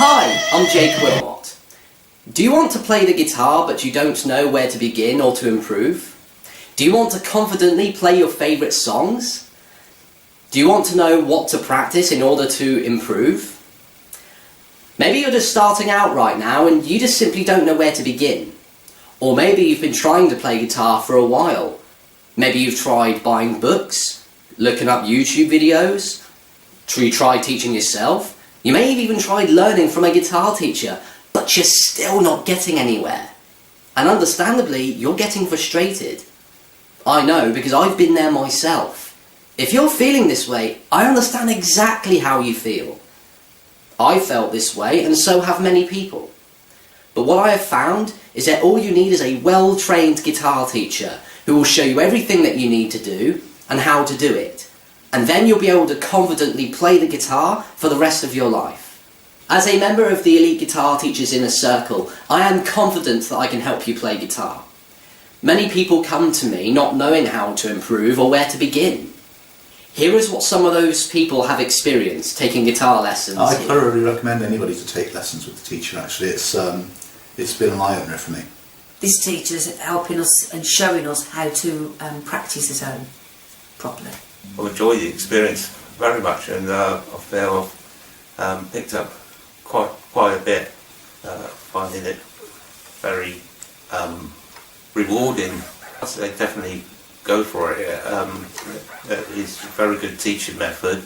Hi, I'm Jake Wilmot. Do you want to play the guitar but you don't know where to begin or to improve? Do you want to confidently play your favourite songs? Do you want to know what to practice in order to improve? Maybe you're just starting out right now and you just simply don't know where to begin. Or maybe you've been trying to play guitar for a while. Maybe you've tried buying books, looking up YouTube videos, you tried teaching yourself. You may have even tried learning from a guitar teacher, but you're still not getting anywhere. And understandably, you're getting frustrated. I know, because I've been there myself. If you're feeling this way, I understand exactly how you feel. I felt this way, and so have many people. But what I have found is that all you need is a well-trained guitar teacher who will show you everything that you need to do and how to do it. And then you'll be able to confidently play the guitar for the rest of your life. As a member of the Elite Guitar Teachers Inner Circle, I am confident that I can help you play guitar. Many people come to me not knowing how to improve or where to begin. Here is what some of those people have experienced taking guitar lessons. I thoroughly recommend anybody to take lessons with the teacher. Actually, it's been an eye-opener for me. This teacher's helping us and showing us how to practice at home properly. I enjoy the experience very much, and I feel I've picked up quite a bit, finding it very rewarding. I say definitely go for it. It's a very good teaching method,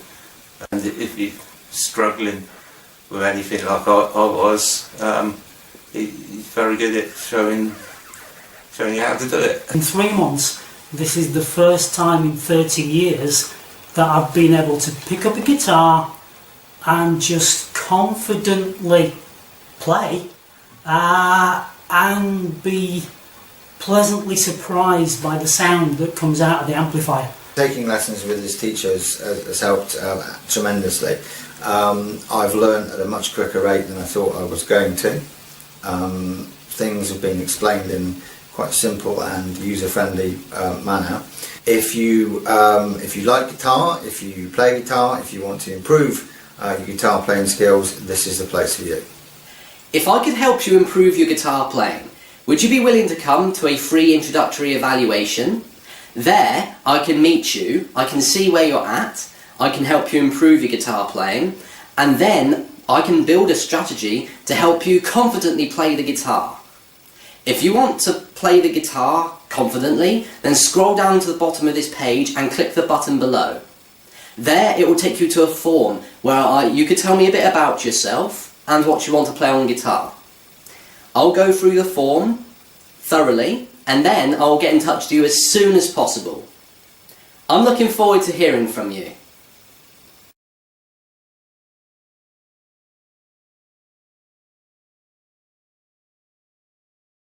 and if you're struggling with anything like I was, he's very good at showing you how to do it. In 3 months, this is the first time in 30 years that I've been able to pick up a guitar and just confidently play and be pleasantly surprised by the sound that comes out of the amplifier. Taking lessons with this teacher has helped tremendously. I've learned at a much quicker rate than I thought I was going to. Things have been explained in quite simple and user-friendly manner. If you like guitar, if you play guitar, if you want to improve your guitar playing skills, this is the place for you. If I could help you improve your guitar playing, would you be willing to come to a free introductory evaluation? There, I can meet you, I can see where you're at, I can help you improve your guitar playing, and then I can build a strategy to help you confidently play the guitar. If you want to play the guitar confidently, then scroll down to the bottom of this page and click the button below. There it will take you to a form where you could tell me a bit about yourself and what you want to play on guitar. I'll go through the form thoroughly and then I'll get in touch with you as soon as possible. I'm looking forward to hearing from you.